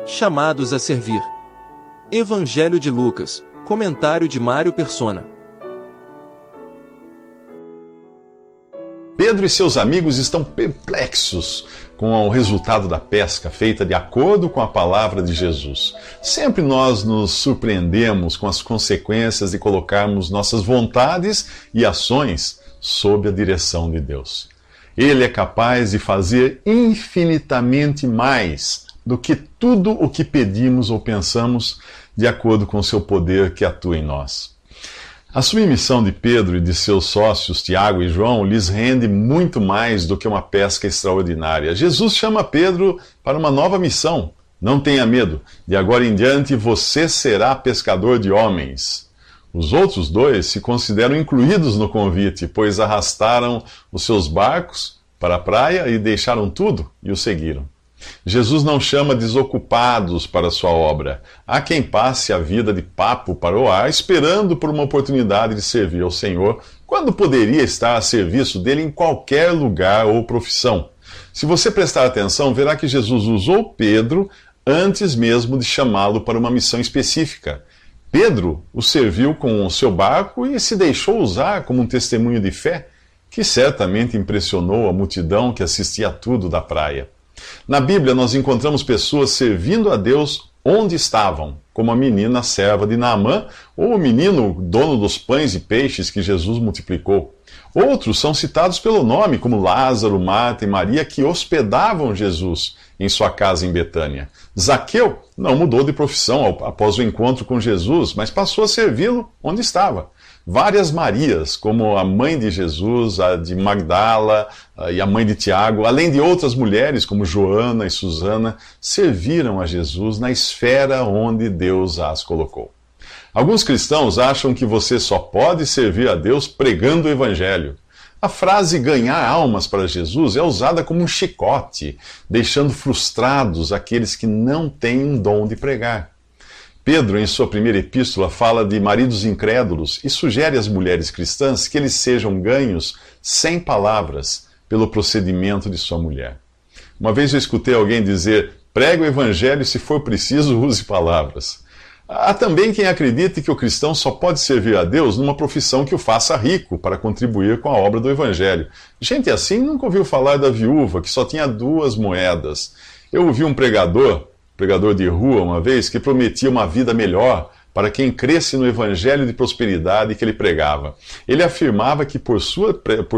Chamados a servir. Evangelho de Lucas, comentário de Mário Persona. Pedro e seus amigos estão perplexos com o resultado da pesca feita de acordo com a palavra de Jesus. Sempre nós nos surpreendemos com as consequências de colocarmos nossas vontades e ações sob a direção de Deus. Ele é capaz de fazer infinitamente mais do que tudo o que pedimos ou pensamos, de acordo com o seu poder que atua em nós. A submissão de Pedro e de seus sócios, Tiago e João, lhes rende muito mais do que uma pesca extraordinária. Jesus chama Pedro para uma nova missão. Não tenha medo, de agora em diante você será pescador de homens. Os outros dois se consideram incluídos no convite, pois arrastaram os seus barcos para a praia e deixaram tudo e o seguiram. Jesus não chama desocupados para a sua obra. Há quem passe a vida de papo para o ar, esperando por uma oportunidade de servir ao Senhor, quando poderia estar a serviço dele em qualquer lugar ou profissão. Se você prestar atenção, verá que Jesus usou Pedro antes mesmo de chamá-lo para uma missão específica. Pedro o serviu com o seu barco e se deixou usar como um testemunho de fé, que certamente impressionou a multidão que assistia a tudo da praia. Na Bíblia, nós encontramos pessoas servindo a Deus onde estavam, como a menina serva de Naamã, ou o menino dono dos pães e peixes que Jesus multiplicou. Outros são citados pelo nome, como Lázaro, Marta e Maria, que hospedavam Jesus em sua casa em Betânia. Zaqueu não mudou de profissão após o encontro com Jesus, mas passou a servi-lo onde estava. Várias Marias, como a mãe de Jesus, a de Magdala e a mãe de Tiago, além de outras mulheres como Joana e Susana, serviram a Jesus na esfera onde Deus as colocou. Alguns cristãos acham que você só pode servir a Deus pregando o Evangelho. A frase ganhar almas para Jesus é usada como um chicote, deixando frustrados aqueles que não têm um dom de pregar. Pedro, em sua primeira epístola, fala de maridos incrédulos e sugere às mulheres cristãs que eles sejam ganhos sem palavras pelo procedimento de sua mulher. Uma vez eu escutei alguém dizer: pregue o evangelho e, se for preciso, use palavras. Há também quem acredite que o cristão só pode servir a Deus numa profissão que o faça rico para contribuir com a obra do evangelho. Gente assim nunca ouviu falar da viúva que só tinha 2 moedas. Eu ouvi um pregador de rua uma vez, que prometia uma vida melhor para quem cresce no evangelho de prosperidade que ele pregava. Ele afirmava que por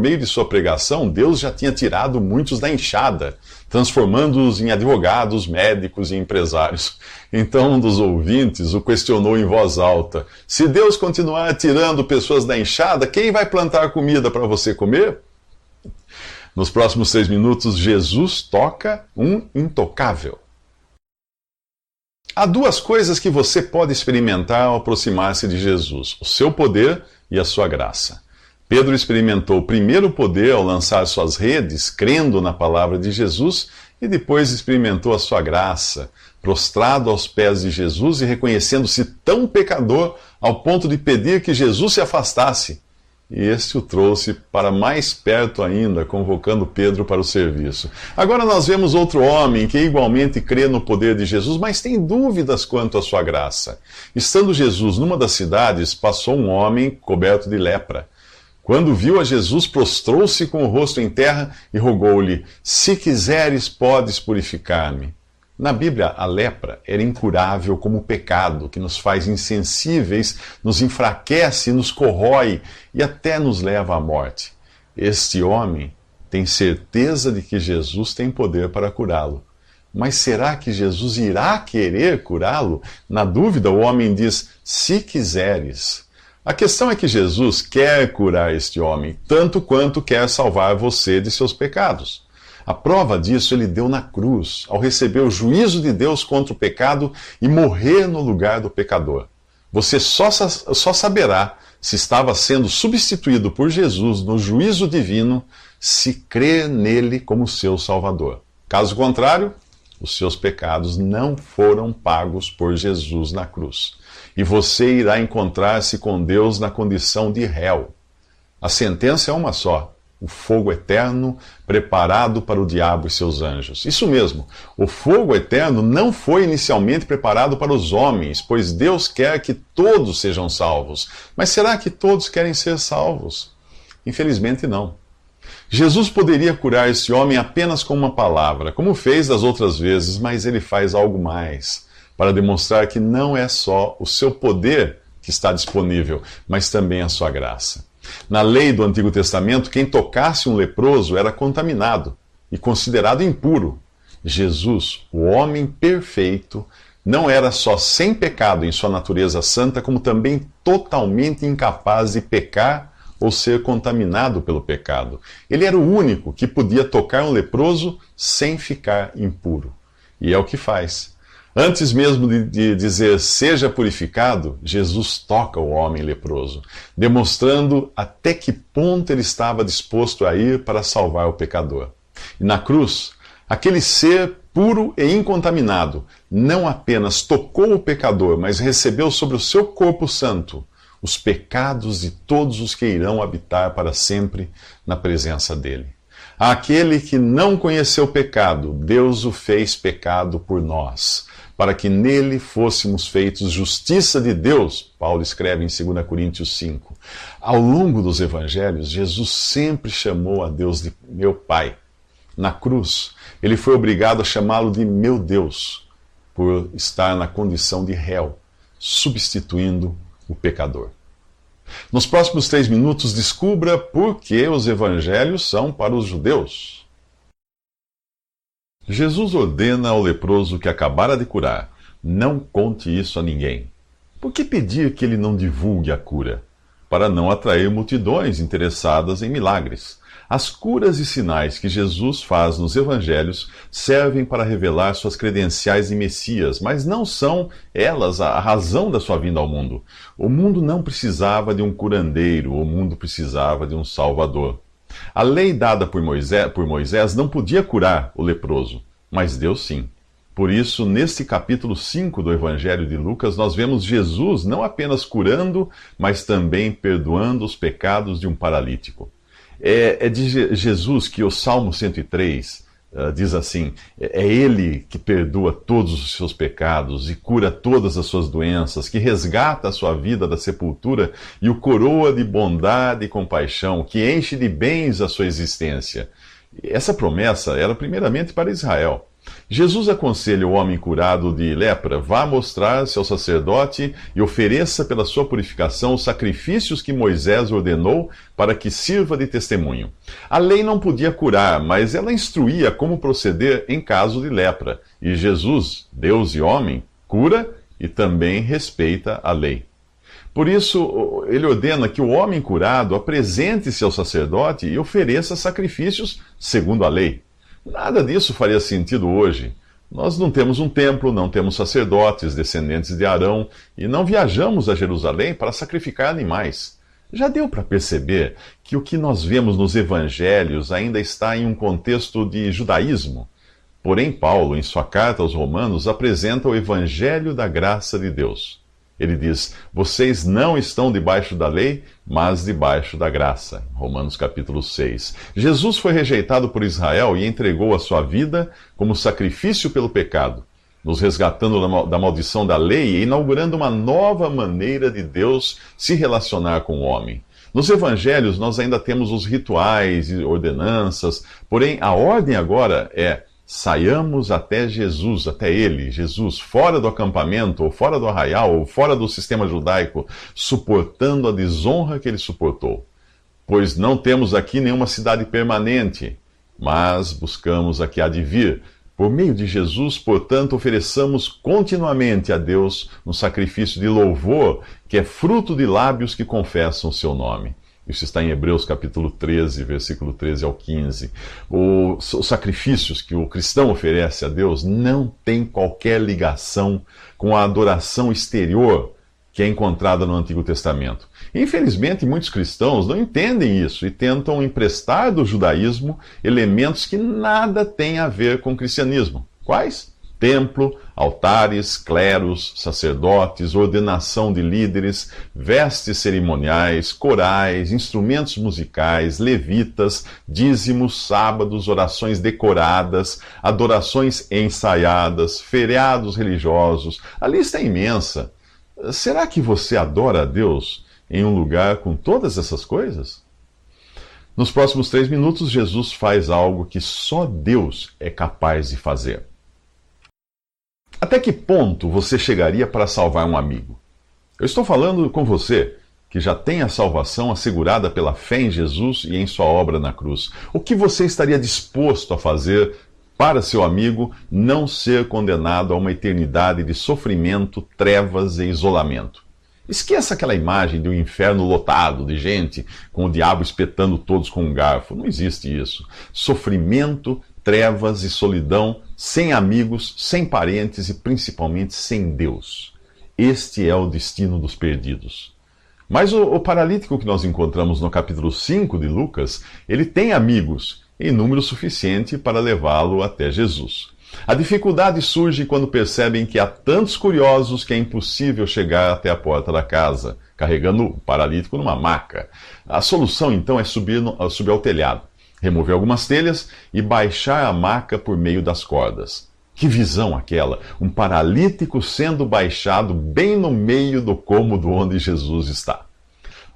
meio de sua pregação, Deus já tinha tirado muitos da enxada, transformando-os em advogados, médicos e empresários. Então um dos ouvintes o questionou em voz alta: se Deus continuar tirando pessoas da enxada, quem vai plantar comida para você comer? Nos próximos 3 minutos, Jesus toca um intocável. Há 2 coisas que você pode experimentar ao aproximar-se de Jesus: o seu poder e a sua graça. Pedro experimentou primeiro o poder ao lançar suas redes, crendo na palavra de Jesus, e depois experimentou a sua graça, prostrado aos pés de Jesus e reconhecendo-se tão pecador ao ponto de pedir que Jesus se afastasse. E este o trouxe para mais perto ainda, convocando Pedro para o serviço. Agora nós vemos outro homem que igualmente crê no poder de Jesus, mas tem dúvidas quanto à sua graça. Estando Jesus numa das cidades, passou um homem coberto de lepra. Quando viu a Jesus, prostrou-se com o rosto em terra e rogou-lhe: se quiseres, podes purificar-me. Na Bíblia, a lepra era incurável como o pecado, que nos faz insensíveis, nos enfraquece, nos corrói e até nos leva à morte. Este homem tem certeza de que Jesus tem poder para curá-lo. Mas será que Jesus irá querer curá-lo? Na dúvida, o homem diz: se quiseres. A questão é que Jesus quer curar este homem, tanto quanto quer salvar você de seus pecados. A prova disso ele deu na cruz, ao receber o juízo de Deus contra o pecado e morrer no lugar do pecador. Você só saberá se estava sendo substituído por Jesus no juízo divino se crer nele como seu Salvador. Caso contrário, os seus pecados não foram pagos por Jesus na cruz. E você irá encontrar-se com Deus na condição de réu. A sentença é uma só: o fogo eterno preparado para o diabo e seus anjos. Isso mesmo, o fogo eterno não foi inicialmente preparado para os homens, pois Deus quer que todos sejam salvos. Mas será que todos querem ser salvos? Infelizmente não. Jesus poderia curar esse homem apenas com uma palavra, como fez das outras vezes, mas ele faz algo mais, para demonstrar que não é só o seu poder que está disponível, mas também a sua graça. Na lei do Antigo Testamento, quem tocasse um leproso era contaminado e considerado impuro. Jesus, o homem perfeito, não era só sem pecado em sua natureza santa, como também totalmente incapaz de pecar ou ser contaminado pelo pecado. Ele era o único que podia tocar um leproso sem ficar impuro. E é o que faz. Antes mesmo de dizer seja purificado, Jesus toca o homem leproso, demonstrando até que ponto ele estava disposto a ir para salvar o pecador. E na cruz, aquele ser puro e incontaminado não apenas tocou o pecador, mas recebeu sobre o seu corpo santo os pecados de todos os que irão habitar para sempre na presença dele. Aquele que não conheceu o pecado, Deus o fez pecado por nós, para que nele fôssemos feitos justiça de Deus, Paulo escreve em 2 Coríntios 5. Ao longo dos evangelhos, Jesus sempre chamou a Deus de meu Pai. Na cruz, ele foi obrigado a chamá-lo de meu Deus, por estar na condição de réu, substituindo o pecador. Nos próximos 3 minutos, descubra por que os evangelhos são para os judeus. Jesus ordena ao leproso que acabara de curar: não conte isso a ninguém. Por que pedir que ele não divulgue a cura? Para não atrair multidões interessadas em milagres. As curas e sinais que Jesus faz nos evangelhos servem para revelar suas credenciais de Messias, mas não são elas a razão da sua vinda ao mundo. O mundo não precisava de um curandeiro, o mundo precisava de um Salvador. A lei dada por Moisés não podia curar o leproso, mas Deus sim. Por isso, neste capítulo 5 do Evangelho de Lucas, nós vemos Jesus não apenas curando, mas também perdoando os pecados de um paralítico. É de Jesus que o Salmo 103 diz assim: é Ele que perdoa todos os seus pecados e cura todas as suas doenças, que resgata a sua vida da sepultura e o coroa de bondade e compaixão, que enche de bens a sua existência. Essa promessa era primeiramente para Israel. Jesus aconselha o homem curado de lepra: vá mostrar-se ao sacerdote e ofereça pela sua purificação os sacrifícios que Moisés ordenou para que sirva de testemunho. A lei não podia curar, mas ela instruía como proceder em caso de lepra. E Jesus, Deus e homem, cura e também respeita a lei. Por isso, ele ordena que o homem curado apresente-se ao sacerdote e ofereça sacrifícios segundo a lei. Nada disso faria sentido hoje. Nós não temos um templo, não temos sacerdotes, descendentes de Arão, e não viajamos a Jerusalém para sacrificar animais. Já deu para perceber que o que nós vemos nos evangelhos ainda está em um contexto de judaísmo. Porém, Paulo, em sua carta aos Romanos, apresenta o evangelho da graça de Deus. Ele diz: vocês não estão debaixo da lei, mas debaixo da graça. Romanos capítulo 6. Jesus foi rejeitado por Israel e entregou a sua vida como sacrifício pelo pecado, nos resgatando da maldição da lei e inaugurando uma nova maneira de Deus se relacionar com o homem. Nos evangelhos nós ainda temos os rituais e ordenanças, porém a ordem agora é: saiamos até Jesus, até Ele, Jesus, fora do acampamento, ou fora do arraial, ou fora do sistema judaico, suportando a desonra que Ele suportou. Pois não temos aqui nenhuma cidade permanente, mas buscamos a que há de vir. Por meio de Jesus, portanto, ofereçamos continuamente a Deus um sacrifício de louvor, que é fruto de lábios que confessam o seu nome. Isso está em Hebreus capítulo 13, versículo 13 ao 15. Os sacrifícios que o cristão oferece a Deus não têm qualquer ligação com a adoração exterior que é encontrada no Antigo Testamento. Infelizmente, muitos cristãos não entendem isso e tentam emprestar do judaísmo elementos que nada têm a ver com o cristianismo. Quais? templo, altares, cleros, sacerdotes, ordenação de líderes, vestes cerimoniais, corais, instrumentos musicais, levitas, dízimos, sábados, orações decoradas, adorações ensaiadas, feriados religiosos. A lista é imensa. Será que você adora a Deus em um lugar com todas essas coisas? Nos próximos 3 minutos, Jesus faz algo que só Deus é capaz de fazer. Até que ponto você chegaria para salvar um amigo? Eu estou falando com você, que já tem a salvação assegurada pela fé em Jesus e em sua obra na cruz. O que você estaria disposto a fazer para seu amigo não ser condenado a uma eternidade de sofrimento, trevas e isolamento? Esqueça aquela imagem de um inferno lotado de gente, com o diabo espetando todos com um garfo. Não existe isso. Sofrimento, trevas e solidão, sem amigos, sem parentes e principalmente sem Deus. Este é o destino dos perdidos. Mas o paralítico que nós encontramos no capítulo 5 de Lucas, ele tem amigos em número suficiente para levá-lo até Jesus. A dificuldade surge quando percebem que há tantos curiosos que é impossível chegar até a porta da casa, carregando o paralítico numa maca. A solução, então, é subir ao telhado, remover algumas telhas e baixar a maca por meio das cordas. Que visão aquela! Um paralítico sendo baixado bem no meio do cômodo onde Jesus está.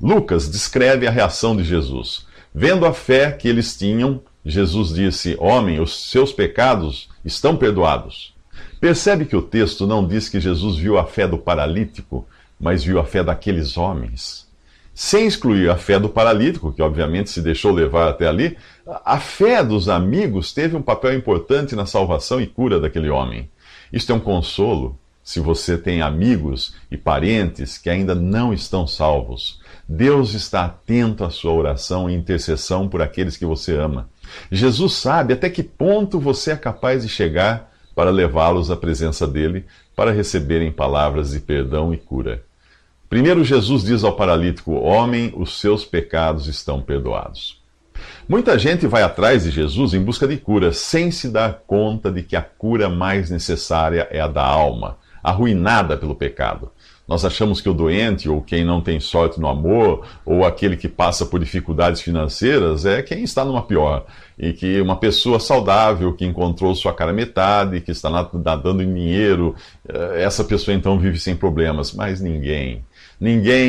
Lucas descreve a reação de Jesus. Vendo a fé que eles tinham, Jesus disse: Homem, os seus pecados estão perdoados. Percebe que o texto não diz que Jesus viu a fé do paralítico, mas viu a fé daqueles homens. Sem excluir a fé do paralítico, que obviamente se deixou levar até ali, a fé dos amigos teve um papel importante na salvação e cura daquele homem. Isto é um consolo se você tem amigos e parentes que ainda não estão salvos. Deus está atento à sua oração e intercessão por aqueles que você ama. Jesus sabe até que ponto você é capaz de chegar para levá-los à presença dele, para receberem palavras de perdão e cura. Primeiro, Jesus diz ao paralítico: Homem, os seus pecados estão perdoados. Muita gente vai atrás de Jesus em busca de cura, sem se dar conta de que a cura mais necessária é a da alma, arruinada pelo pecado. Nós achamos que o doente, ou quem não tem sorte no amor, ou aquele que passa por dificuldades financeiras, é quem está numa pior. E que uma pessoa saudável, que encontrou sua cara metade, que está nadando em dinheiro, essa pessoa então vive sem problemas. Mas ninguém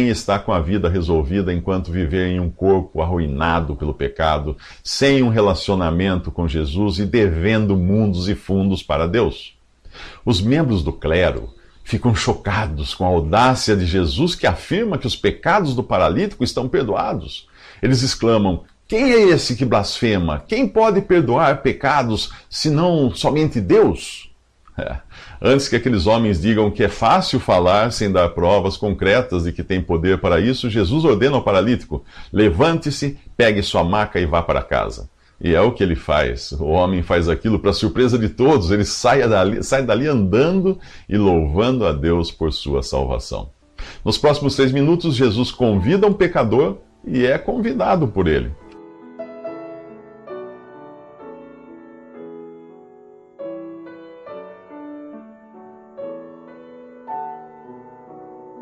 está com a vida resolvida enquanto viver em um corpo arruinado pelo pecado, sem um relacionamento com Jesus e devendo mundos e fundos para Deus. Os membros do clero ficam chocados com a audácia de Jesus, que afirma que os pecados do paralítico estão perdoados. Eles exclamam: Quem é esse que blasfema? Quem pode perdoar pecados senão somente Deus? Antes que aqueles homens digam que é fácil falar sem dar provas concretas de que tem poder para isso, Jesus ordena ao paralítico: Levante-se, pegue sua maca e vá para casa. E é o que ele faz. O homem faz aquilo para surpresa de todos. Ele sai dali andando e louvando a Deus por sua salvação. Nos próximos 3 minutos, Jesus convida um pecador e é convidado por ele.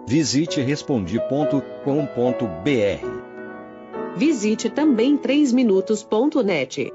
Visite Respondi.com.br. Visite também 3minutos.net.